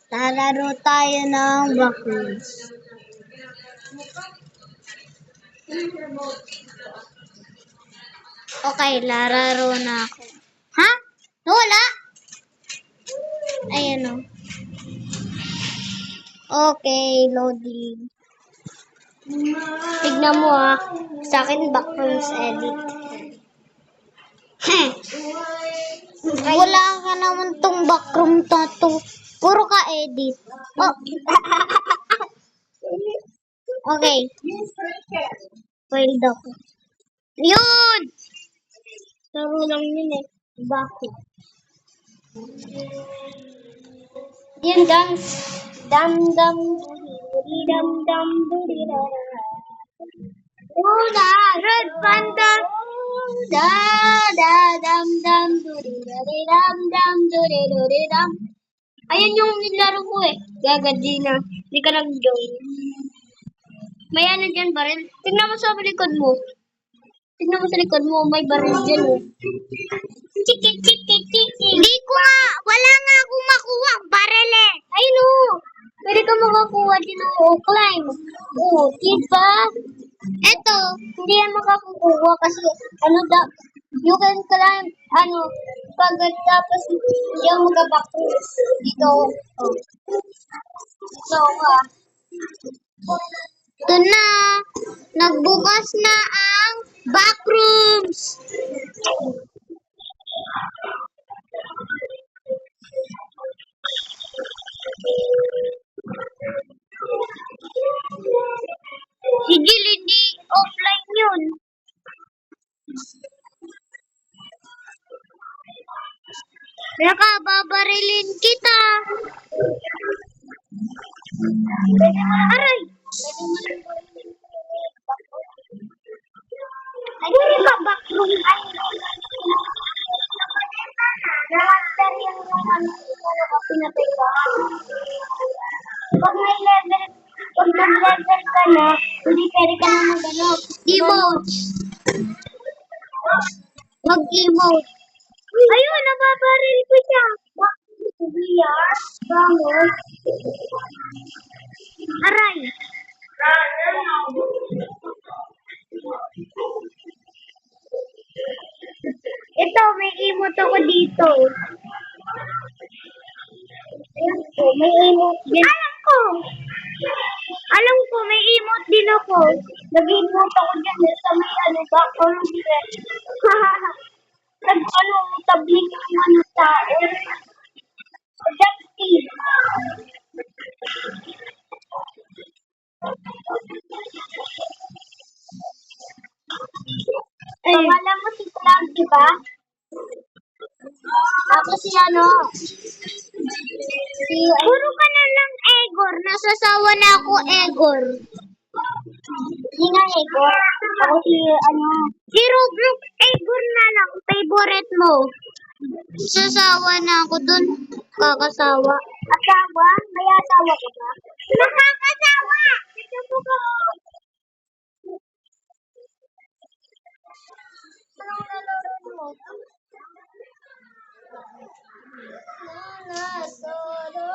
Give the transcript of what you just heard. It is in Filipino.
Lalaro tayo ng Backrooms. Okay, lalaro na ako. Ha? Wala? Ayan o. Okay, loading. Tignan mo sa akin Backrooms edit. Wala ka naman tong backroom tattoo. Puro ka edit. Oh. Okay. Failed ako. Yun! Laro lang yun eh. Bakit? Yun, dance. Dam dam duri dam dam duri da da. Una, red panda. Da da dam dam duri da dam dam duri duri dam. Ayan yung nilaro ko eh. Gagadina. Hindi ka nag-join. May ano dyan, baril. Tingnan mo sa likod mo. Tingnan mo sa likod mo. May baril dyan eh. Chiki, chiki, chiki. Hindi ko nga. Wala nga akong makuha. Baril eh. Ayun o. Pwede ka makakuha din ng climb. Oo, diba? Eto. Hindi yan makakuha kasi you can climb, pagkatapos yung mag-back dito. Oh. So, ito na. Nagbukas na ang Backrooms. Si Jill, hindi offline yun. Nakababarilin kita. Aray! Ay, hindi ba backroom? Ay, na-master yung pinatay ko. Pag may level, pag nag-level ka na, hindi pwede ka na mag-ano. Emotes. Mag-emote. Ayun, nababaril ko siya. Vamos. Aray. Ito, may emote ako dito. Ayan po, may emote din. Alam ko, may emote din ako. Nag-emote ako dyan sa may background din. Tablik yung tao. Objective. Pangalan mo si Clag, di ba? Ako si Puro ka na lang Egor. Nasasawa na ako Egor. Hindi nga Egor. Ako si Roblox Egor na lang. Favorite mo. Sasawa na ako dun. Kakasawa. Asawa? May asawa ka ba? Nakakasawa! Ito mo ko. Anong nalaro mo? Solo.